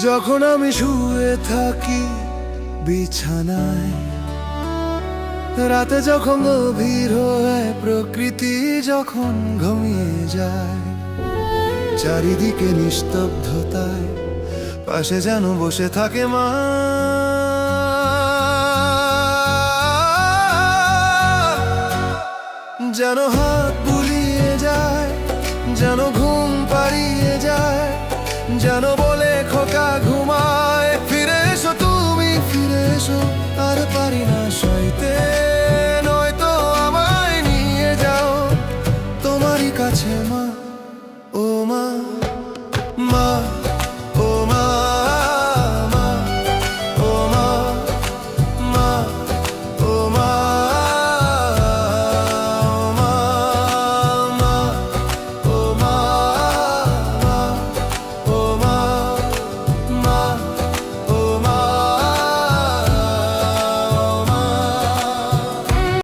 যখন আমি শুয়ে থাকি বিছানায়, রাতে যখন গভীর হয় প্রকৃতি যখন ঘুমিয়ে যায়, চারিদিকে নিস্তব্ধতায় পাশে যেন বসে থাকে মা। যেন হাত বুলিয়ে যায়, যেন ঘুম পাড়িয়ে যায়, যেন বলে খোকা ঘুম